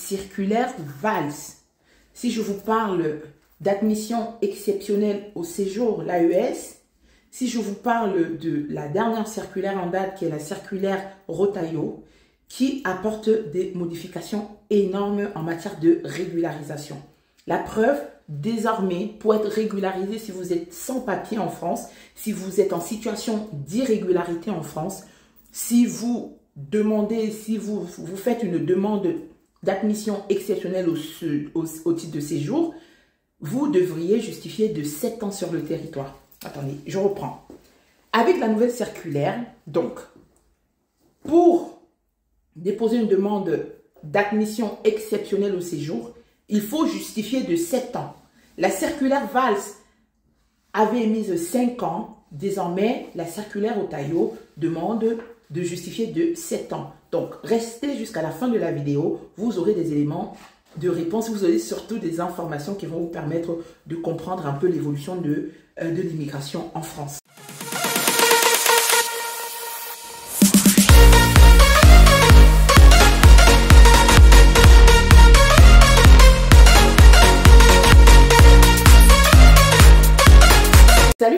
circulaire Valls, si je vous parle d'admission exceptionnelle au séjour, l'AES, si je vous parle de la dernière circulaire en date qui est la circulaire Retailleau, qui apporte des modifications énormes en matière de régularisation. La preuve, désormais, pour être régularisé, si vous êtes sans papier en France, si vous êtes en situation d'irrégularité en France, si vous demandez, si vous faites une demande d'admission exceptionnelle au titre de séjour, vous devriez justifier de 7 ans sur le territoire. Attendez, je reprends. Avec la nouvelle circulaire, donc, pour déposer une demande d'admission exceptionnelle au séjour, il faut justifier de 7 ans. La circulaire Valls avait émise 5 ans. Désormais, la circulaire Retailleau demande de justifier de 7 ans. Donc, restez jusqu'à la fin de la vidéo. Vous aurez des éléments de réponse. Vous aurez surtout des informations qui vont vous permettre de comprendre un peu l'évolution de l'immigration en France.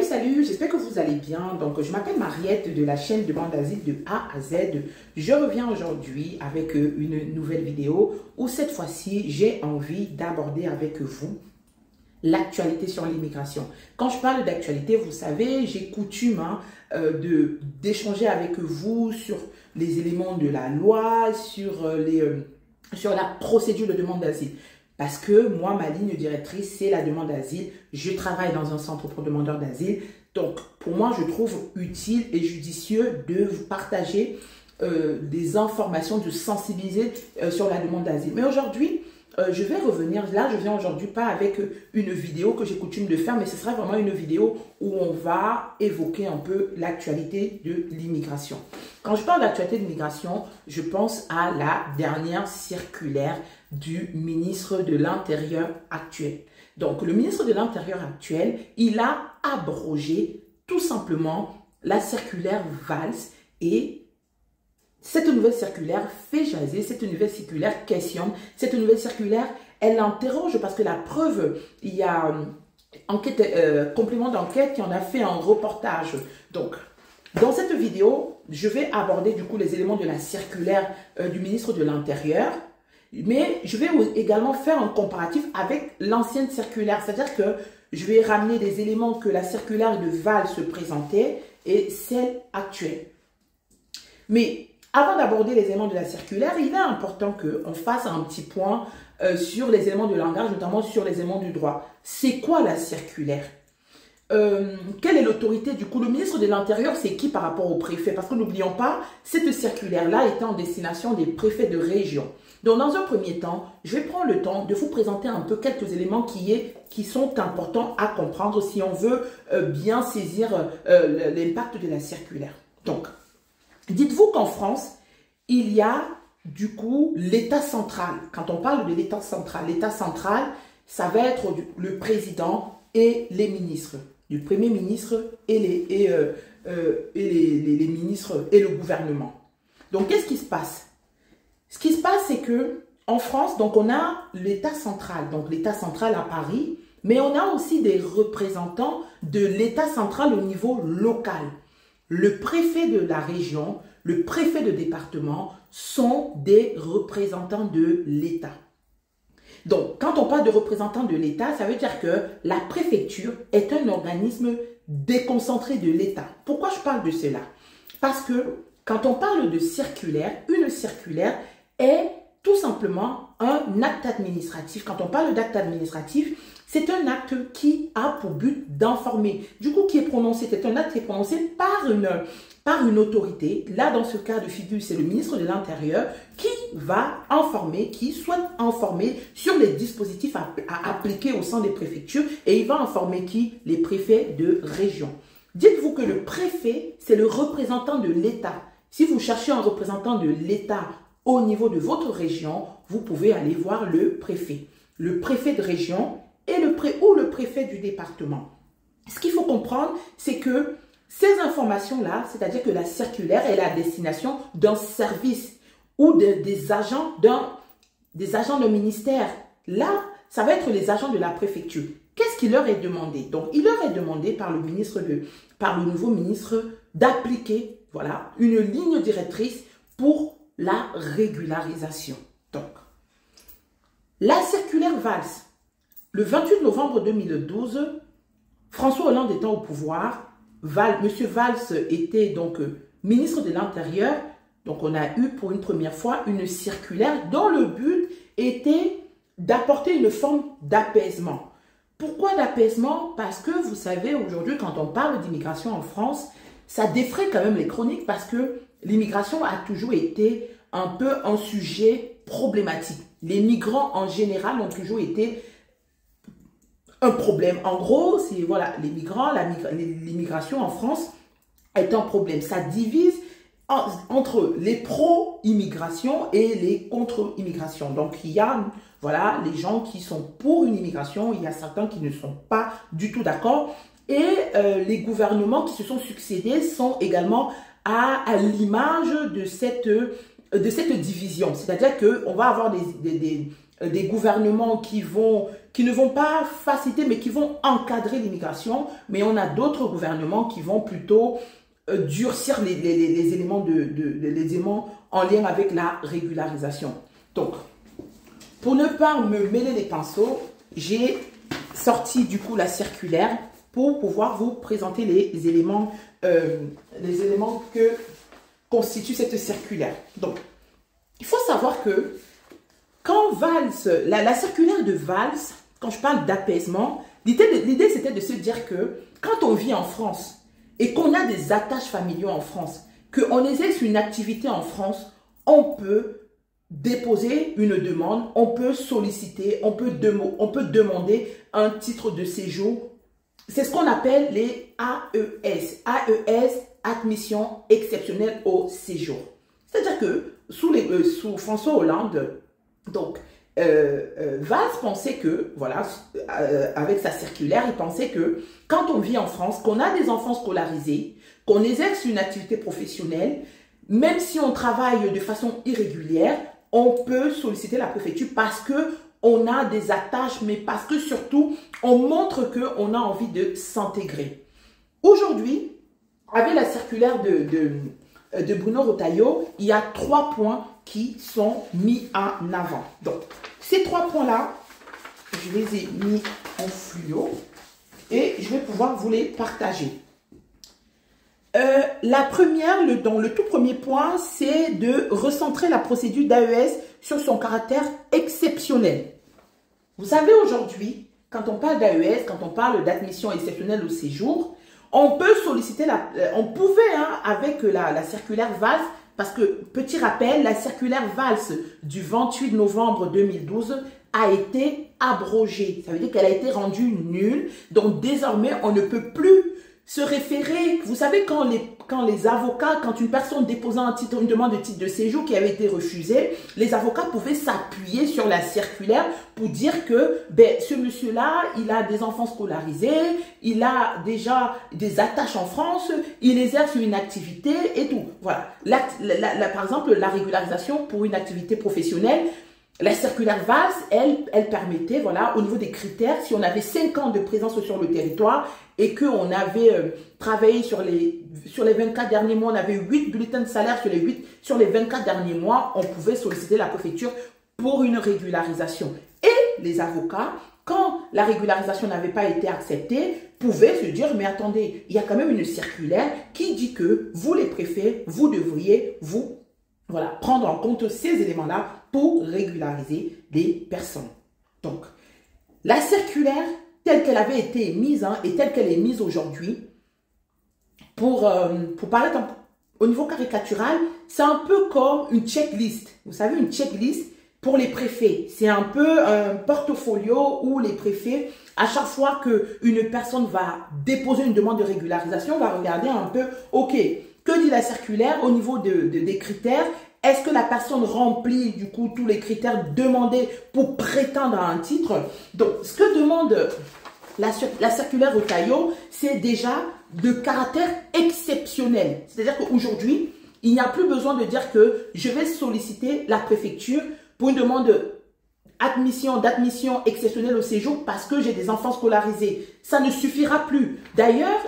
Salut, j'espère que vous allez bien. Donc, je m'appelle Mariette de la chaîne Demande d'Asile de A à Z. Je reviens aujourd'hui avec une nouvelle vidéo où cette fois-ci, j'ai envie d'aborder avec vous l'actualité sur l'immigration. Quand je parle d'actualité, vous savez, j'ai coutume d'échanger avec vous sur les éléments de la loi, sur la procédure de demande d'asile. Parce que moi, ma ligne directrice, c'est la demande d'asile. Je travaille dans un centre pour demandeurs d'asile. Donc, pour moi, je trouve utile et judicieux de vous partager des informations, de sensibiliser sur la demande d'asile. Mais aujourd'hui, je vais revenir, là, je viens aujourd'hui pas avec une vidéo que j'ai coutume de faire, mais ce sera vraiment une vidéo où on va évoquer un peu l'actualité de l'immigration. Quand je parle d'actualité de l'immigration, je pense à la dernière circulaire du ministre de l'Intérieur actuel. Donc, le ministre de l'Intérieur actuel, il a abrogé tout simplement la circulaire Valls et cette nouvelle circulaire fait jaser, cette nouvelle circulaire questionne, cette nouvelle circulaire, elle interroge parce que la preuve, il y a complément d'enquête qui en a fait un reportage. Donc, dans cette vidéo, je vais aborder du coup les éléments de la circulaire du ministre de l'Intérieur, mais je vais également faire un comparatif avec l'ancienne circulaire, c'est-à-dire que je vais ramener des éléments que la circulaire de Valls se présentait et celle actuelle. Mais avant d'aborder les éléments de la circulaire, il est important qu'on fasse un petit point sur les éléments de langage, notamment sur les éléments du droit. C'est quoi la circulaire? Quelle est l'autorité du coup? Le ministre de l'Intérieur, c'est qui par rapport au préfet? Parce que n'oublions pas, cette circulaire-là était en destination des préfets de région. Donc, dans un premier temps, je vais prendre le temps de vous présenter un peu quelques éléments qui sont importants à comprendre si on veut bien saisir l'impact de la circulaire. Donc, dites-vous qu'en France, il y a du coup l'État central. Quand on parle de l'État central, ça va être le président et les ministres, du Premier ministre et les ministres et le gouvernement. Donc, qu'est-ce qui se passe? Ce qui se passe, c'est que en France, donc on a l'État central, donc l'État central à Paris, mais on a aussi des représentants de l'État central au niveau local. Le préfet de la région, le préfet de département sont des représentants de l'État. Donc, quand on parle de représentants de l'État, ça veut dire que la préfecture est un organisme déconcentré de l'État. Pourquoi je parle de cela? Parce que quand on parle de circulaire, une circulaire est tout simplement un acte administratif. Quand on parle d'acte administratif, c'est un acte qui a pour but d'informer. Du coup, qui est prononcé, c'est un acte qui est prononcé par une autorité. Là, dans ce cas de figure, c'est le ministre de l'Intérieur qui va informer, qui souhaite informer sur les dispositifs à appliquer au sein des préfectures et il va informer qui? Les préfets de région. Dites-vous que le préfet, c'est le représentant de l'État. Si vous cherchez un représentant de l'État au niveau de votre région, vous pouvez aller voir le préfet. Le préfet de région et le préfet du département. Ce qu'il faut comprendre, c'est que ces informations-là, c'est-à-dire que la circulaire est à destination d'un service ou des agents des agents de ministère. Là, ça va être les agents de la préfecture. Qu'est-ce qui leur est demandé? Donc, il leur est demandé par le nouveau ministre d'appliquer, voilà, une ligne directrice pour la régularisation. Donc, la circulaire Valls, le 28 novembre 2012, François Hollande étant au pouvoir, M. Valls était donc ministre de l'Intérieur. Donc, on a eu pour une première fois une circulaire dont le but était d'apporter une forme d'apaisement. Pourquoi d'apaisement? Parce que vous savez, aujourd'hui, quand on parle d'immigration en France, ça défraie quand même les chroniques parce que l'immigration a toujours été un peu un sujet problématique. Les migrants en général ont toujours été un problème. En gros, c'est voilà, les migrants, l'immigration en France est un problème. Ça divise entre les pro-immigration et les contre-immigration. Donc, il y a voilà, les gens qui sont pour une immigration, il y a certains qui ne sont pas du tout d'accord. Et les gouvernements qui se sont succédés sont également à l'image de cette division. C'est-à-dire qu'on va avoir des gouvernements qui ne vont pas faciliter, mais qui vont encadrer l'immigration. Mais on a d'autres gouvernements qui vont plutôt durcir les éléments les éléments en lien avec la régularisation. Donc, pour ne pas me mêler les pinceaux, j'ai sorti du coup la circulaire pour pouvoir vous présenter les éléments que constitue cette circulaire. Donc, il faut savoir que quand Valls, la circulaire de Valls, quand je parle d'apaisement, l'idée c'était de se dire que quand on vit en France et qu'on a des attaches familiaux en France, qu'on exerce une activité en France, on peut déposer une demande, on peut solliciter, on peut demander un titre de séjour. C'est ce qu'on appelle les AES. AES, admission exceptionnelle au séjour. C'est-à-dire que sous François Hollande, donc, Valls pensait que, voilà, avec sa circulaire, il pensait que quand on vit en France, qu'on a des enfants scolarisés, qu'on exerce une activité professionnelle, même si on travaille de façon irrégulière, on peut solliciter la préfecture parce que on a des attaches, mais parce que surtout, on montre qu'on a envie de s'intégrer. Aujourd'hui, avec la circulaire de Bruno Retailleau, il y a 3 points qui sont mis en avant. Donc, ces 3 points-là, je les ai mis en fluo et je vais pouvoir vous les partager. La première, le tout premier point, c'est de recentrer la procédure d'AES sur son caractère exceptionnel. Vous savez, aujourd'hui, quand on parle d'AES, quand on parle d'admission exceptionnelle au séjour, on peut solliciter, on pouvait, avec la circulaire Valls, parce que, petit rappel, la circulaire Valls du 28 novembre 2012 a été abrogée. Ça veut dire qu'elle a été rendue nulle. Donc, désormais, on ne peut plus se référer. Vous savez, quand les avocats, quand une personne déposait une demande de titre de séjour qui avait été refusée, les avocats pouvaient s'appuyer sur la circulaire pour dire que ce monsieur-là, il a des enfants scolarisés, il a déjà des attaches en France, il exerce une activité et tout. Voilà. Par exemple, la régularisation pour une activité professionnelle, la circulaire Valls, elle permettait, voilà, au niveau des critères, si on avait 5 ans de présence sur le territoire et qu'on avait travaillé sur les 24 derniers mois, on avait 8 bulletins de salaire sur les 24 derniers mois, on pouvait solliciter la préfecture pour une régularisation. Et les avocats, quand la régularisation n'avait pas été acceptée, pouvaient se dire, mais attendez, il y a quand même une circulaire qui dit que vous, les préfets, vous devriez voilà, prendre en compte ces éléments-là pour régulariser des personnes. Donc, la circulaire, telle qu'elle avait été émise et telle qu'elle est mise aujourd'hui, pour parler au niveau caricatural, c'est un peu comme une checklist. Vous savez, une checklist pour les préfets. C'est un peu un portfolio où les préfets, à chaque fois qu'une personne va déposer une demande de régularisation, va regarder un peu, ok, que dit la circulaire au niveau des critères? Est-ce que la personne remplit du coup tous les critères demandés pour prétendre à un titre? Donc, ce que demande la circulaire Retailleau, c'est déjà de caractère exceptionnel. C'est-à-dire qu'aujourd'hui, il n'y a plus besoin de dire que je vais solliciter la préfecture pour une demande d'admission exceptionnelle au séjour parce que j'ai des enfants scolarisés. Ça ne suffira plus. D'ailleurs,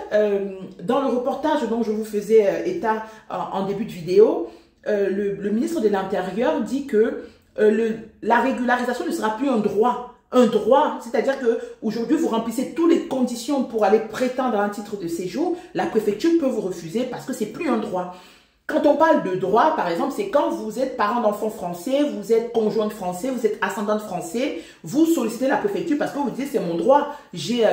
dans le reportage dont je vous faisais état en début de vidéo, le ministre de l'Intérieur dit que la régularisation ne sera plus un droit. Un droit, c'est-à-dire que aujourd'hui vous remplissez toutes les conditions pour aller prétendre à un titre de séjour, la préfecture peut vous refuser parce que c'est plus un droit. Quand on parle de droit, par exemple, c'est quand vous êtes parent d'enfants français, vous êtes conjoint de français, vous êtes ascendant de français, vous sollicitez la préfecture parce que vous dites c'est mon droit, j'ai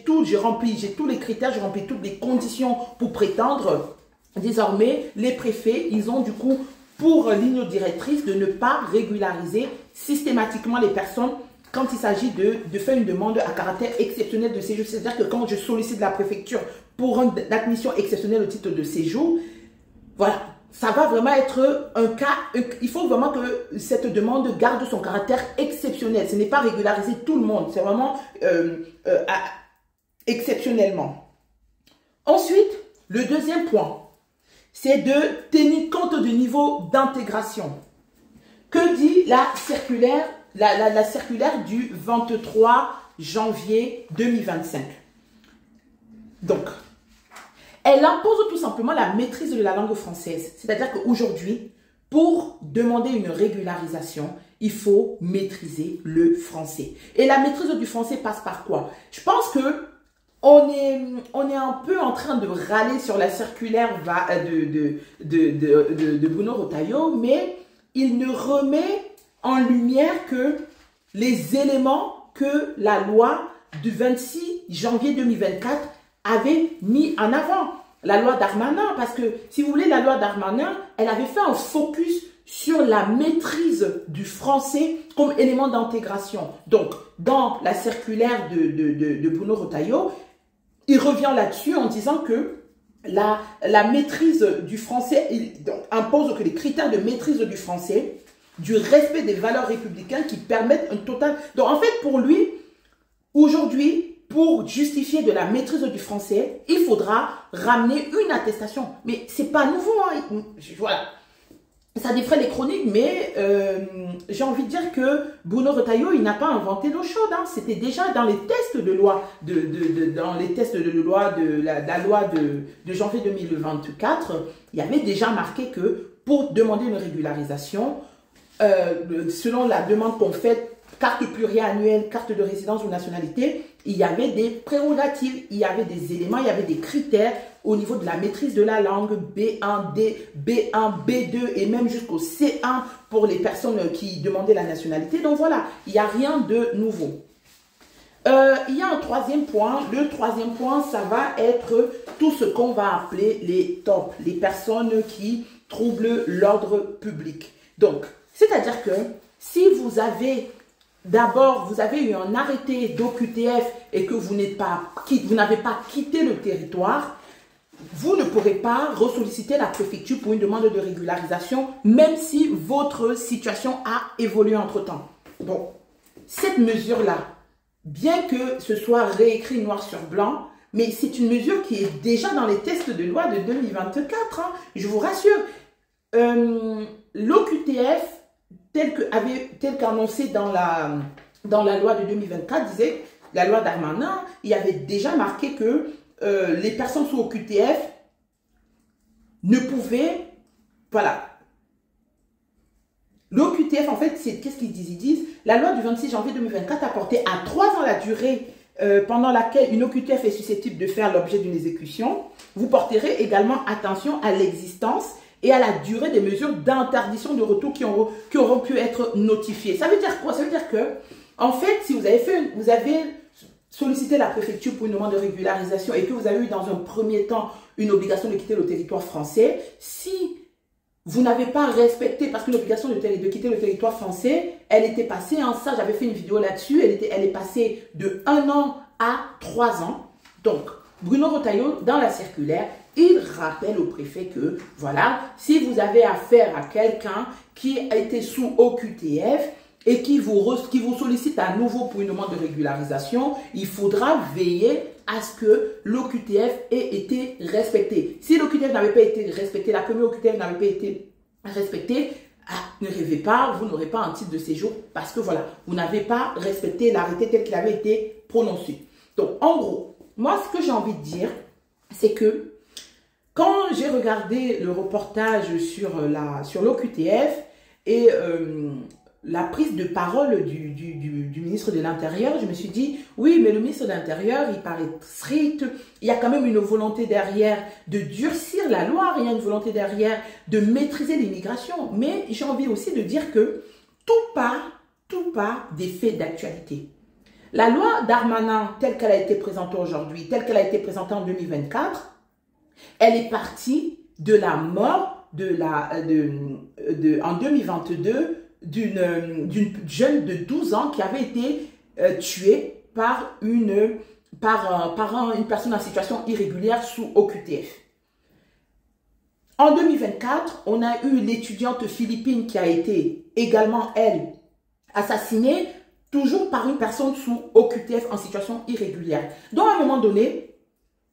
tous les critères, j'ai rempli toutes les conditions pour prétendre. Désormais, les préfets, ils ont du coup pour ligne directrice de ne pas régulariser systématiquement les personnes quand il s'agit de faire une demande à caractère exceptionnel de séjour. C'est-à-dire que quand je sollicite la préfecture pour une admission exceptionnelle au titre de séjour, voilà, ça va vraiment être un cas, il faut vraiment que cette demande garde son caractère exceptionnel. Ce n'est pas régulariser tout le monde, c'est vraiment exceptionnellement. Ensuite, le deuxième point, c'est de tenir compte du niveau d'intégration. Que dit la circulaire, la circulaire du 23 janvier 2025? Donc, elle impose tout simplement la maîtrise de la langue française. C'est-à-dire qu'aujourd'hui, pour demander une régularisation, il faut maîtriser le français. Et la maîtrise du français passe par quoi? Je pense que on est un peu en train de râler sur la circulaire de Bruno Retailleau, mais il ne remet en lumière que les éléments que la loi du 26 janvier 2024 avait mis en avant. La loi Darmanin, parce que si vous voulez, la loi Darmanin, elle avait fait un focus sur la maîtrise du français comme élément d'intégration. Donc, dans la circulaire de Bruno Retailleau, il revient là-dessus en disant que la maîtrise du français impose que les critères de maîtrise du français, du respect des valeurs républicaines qui permettent un total... Donc, en fait, pour lui, aujourd'hui, pour justifier de la maîtrise du français, il faudra ramener une attestation. Mais c'est pas nouveau, hein. Voilà. Ça défraie les chroniques, mais j'ai envie de dire que Bruno Retailleau, il n'a pas inventé l'eau chaude. Hein. C'était déjà dans les tests de loi, dans les tests de loi de la loi de janvier 2024, il y avait déjà marqué que pour demander une régularisation, selon la demande qu'on fait, carte pluriannuelle, carte de résidence ou nationalité, il y avait des prérogatives, il y avait des éléments, il y avait des critères au niveau de la maîtrise de la langue, B1, B1, B2 et même jusqu'au C1 pour les personnes qui demandaient la nationalité. Donc voilà, il n'y a rien de nouveau. Il y a un troisième point. Le troisième point, ça va être tout ce qu'on va appeler les TOP, les personnes qui troublent l'ordre public. Donc, c'est-à-dire que si vous avez... D'abord, vous avez eu un arrêté d'OQTF et que vous n'avez pas quitté le territoire, vous ne pourrez pas ressolliciter la préfecture pour une demande de régularisation, même si votre situation a évolué entre-temps. Bon, cette mesure-là, bien que ce soit réécrit noir sur blanc, mais c'est une mesure qui est déjà dans les tests de loi de 2024, hein, je vous rassure. L'OQTF, tel qu'annoncé dans la loi de 2024, disait, la loi Darmanin, il y avait déjà marqué que les personnes sous OQTF ne pouvaient, voilà. L'OQTF, en fait, qu'est-ce qu'ils disent? Ils disent, la loi du 26 janvier 2024 a porté à 3 ans la durée pendant laquelle une OQTF est susceptible de faire l'objet d'une exécution. Vous porterez également attention à l'existence et à la durée des mesures d'interdiction de retour qui auront pu être notifiées. Ça veut dire quoi? Ça veut dire que, en fait, si vous avez sollicité la préfecture pour une demande de régularisation et que vous avez eu dans un premier temps une obligation de quitter le territoire français, si vous n'avez pas respecté, parce que l'obligation de quitter le territoire français, elle était passée, hein, ça j'avais fait une vidéo là-dessus, elle est passée de 1 an à 3 ans. Donc, Bruno Retailleau, dans la circulaire, il rappelle au préfet que, voilà, si vous avez affaire à quelqu'un qui a été sous OQTF et qui vous sollicite à nouveau pour une demande de régularisation, il faudra veiller à ce que l'OQTF ait été respecté. Si l'OQTF n'avait pas été respecté, la première OQTF n'avait pas été respectée, Ah, ne rêvez pas, vous n'aurez pas un titre de séjour parce que voilà, vous n'avez pas respecté l'arrêté tel qu'il avait été prononcé. Donc, en gros, moi, ce que j'ai envie de dire, c'est que quand j'ai regardé le reportage sur l'OQTF et la prise de parole du ministre de l'Intérieur, je me suis dit, oui, mais le ministre de l'Intérieur, il paraît strict, il y a quand même une volonté derrière de durcir la loi, il y a une volonté derrière de maîtriser l'immigration, mais j'ai envie aussi de dire que tout part des faits d'actualité. La loi Darmanin, telle qu'elle a été présentée aujourd'hui, telle qu'elle a été présentée en 2024, elle est partie de la mort en 2022 d'une jeune de 12 ans qui avait été tuée par une personne en situation irrégulière sous OQTF. En 2024, on a eu l'étudiante philippine qui a été également, elle, assassinée, toujours par une personne sous OQTF en situation irrégulière. Donc, à un moment donné,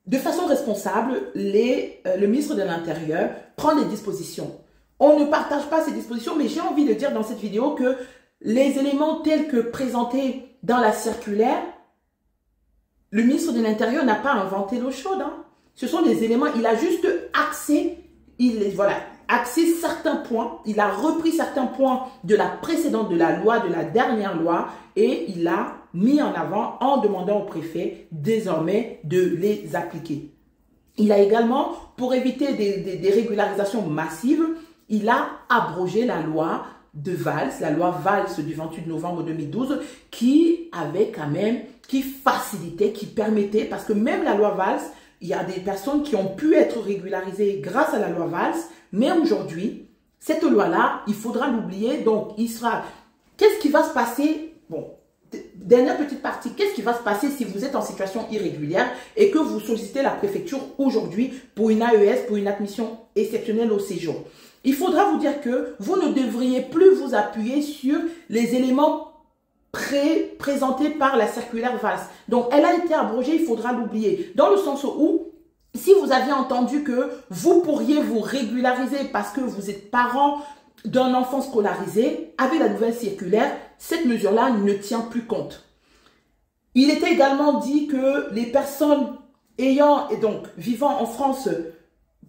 de façon responsable, le ministre de l'Intérieur prend des dispositions. On ne partage pas ces dispositions, mais j'ai envie de dire dans cette vidéo que les éléments tels que présentés dans la circulaire, le ministre de l'Intérieur n'a pas inventé l'eau chaude. Hein. Ce sont des éléments, il a juste axé certains points, il a repris certains points de la précédente, de la loi, de la dernière loi, et il a mis en avant en demandant au préfet désormais de les appliquer. Il a également, pour éviter des régularisations massives, il a abrogé la loi de Valls, la loi Valls du 28 novembre 2012, qui facilitait, qui permettait, parce que même la loi Valls, il y a des personnes qui ont pu être régularisées grâce à la loi Valls, mais aujourd'hui, cette loi-là, il faudra l'oublier, donc il sera... Qu'est-ce qui va se passer? Bon, dernière petite partie, qu'est-ce qui va se passer si vous êtes en situation irrégulière et que vous sollicitez la préfecture aujourd'hui pour une AES, pour une admission exceptionnelle au séjour? Il faudra vous dire que vous ne devriez plus vous appuyer sur les éléments présentés par la circulaire Valls. Donc, elle a été abrogée, il faudra l'oublier. Dans le sens où, si vous aviez entendu que vous pourriez vous régulariser parce que vous êtes parent d'un enfant scolarisé, avec la nouvelle circulaire, cette mesure-là ne tient plus compte. Il était également dit que les personnes ayant et donc vivant en France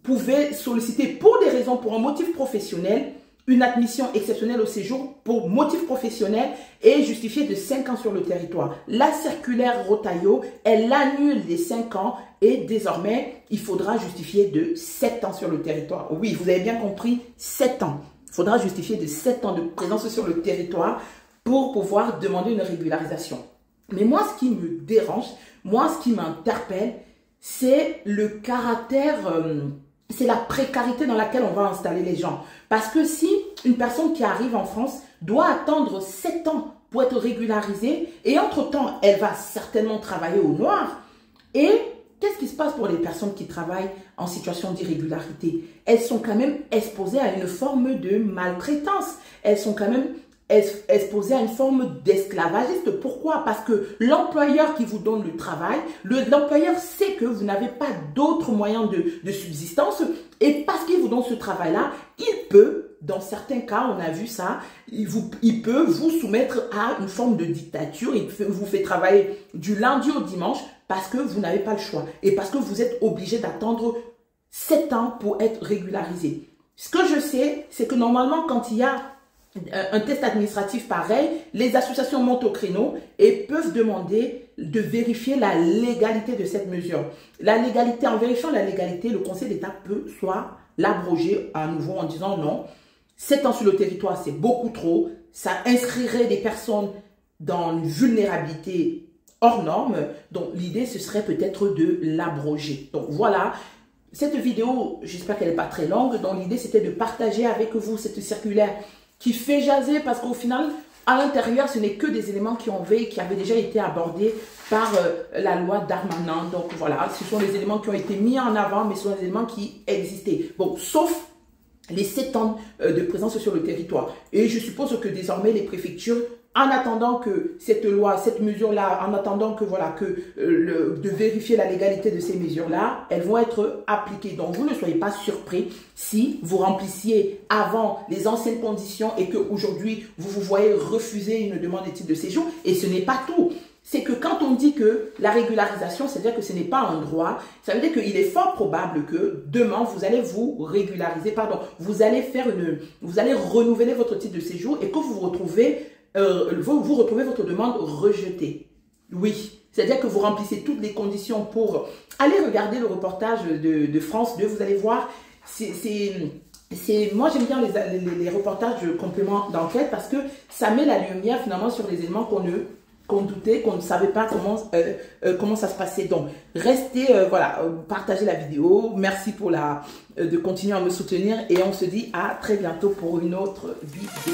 pouvaient solliciter pour des raisons, pour un motif professionnel, une admission exceptionnelle au séjour pour motif professionnel et justifié de 5 ans sur le territoire. La circulaire Rotaillot, elle annule les 5 ans et désormais, il faudra justifier de 7 ans sur le territoire. Oui, vous avez bien compris, 7 ans. Il faudra justifier de 7 ans de présence sur le territoire pour pouvoir demander une régularisation. Mais moi, ce qui me dérange, moi, ce qui m'interpelle, c'est le caractère... c'est la précarité dans laquelle on va installer les gens. Parce que si une personne qui arrive en France doit attendre 7 ans pour être régularisée, et entre-temps, elle va certainement travailler au noir, et qu'est-ce qui se passe pour les personnes qui travaillent en situation d'irrégularité? Elles sont quand même exposées à une forme de maltraitance. Elles sont quand même exposées à une forme d'esclavagisme. Pourquoi? Parce que l'employeur qui vous donne le travail, l'employeur sait que vous n'avez pas d'autres moyens de subsistance et parce qu'il vous donne ce travail-là, il peut, dans certains cas, on a vu ça, il peut vous soumettre à une forme de dictature, il vous fait travailler du lundi au dimanche parce que vous n'avez pas le choix et parce que vous êtes obligé d'attendre 7 ans pour être régularisé. Ce que je sais, c'est que normalement, quand il y a un test administratif pareil, les associations montent au créneau et peuvent demander de vérifier la légalité de cette mesure. La légalité, en vérifiant la légalité, le Conseil d'État peut soit l'abroger à nouveau en disant non, 7 ans sur le territoire, c'est beaucoup trop, ça inscrirait des personnes dans une vulnérabilité hors norme. Donc l'idée, ce serait peut-être de l'abroger. Donc voilà. Cette vidéo, j'espère qu'elle n'est pas très longue. Donc l'idée, c'était de partager avec vous cette circulaire qui fait jaser parce qu'au final, à l'intérieur, ce n'est que des éléments qui avaient déjà été abordés par la loi Darmanin. Donc voilà, ce sont des éléments qui ont été mis en avant, mais ce sont des éléments qui existaient. Bon, sauf les 7 ans de présence sur le territoire. Et je suppose que désormais, les préfectures en attendant que cette loi, cette mesure-là, en attendant que voilà, de vérifier la légalité de ces mesures-là, elles vont être appliquées. Donc, vous ne soyez pas surpris si vous remplissiez avant les anciennes conditions et qu'aujourd'hui, vous vous voyez refuser une demande de titre de séjour. Et ce n'est pas tout. C'est que quand on dit que la régularisation, c'est-à-dire que ce n'est pas un droit, ça veut dire qu'il est fort probable que demain, vous allez vous régulariser, vous allez renouveler votre titre de séjour et que vous retrouvez votre demande rejetée. Oui, c'est-à-dire que vous remplissez toutes les conditions pour aller regarder le reportage de France 2, vous allez voir, moi j'aime bien les reportages de complément d'enquête parce que ça met la lumière finalement sur les éléments qu'on doutait, qu'on ne savait pas comment ça se passait. Donc, restez, partagez la vidéo. Merci de continuer à me soutenir et on se dit à très bientôt pour une autre vidéo.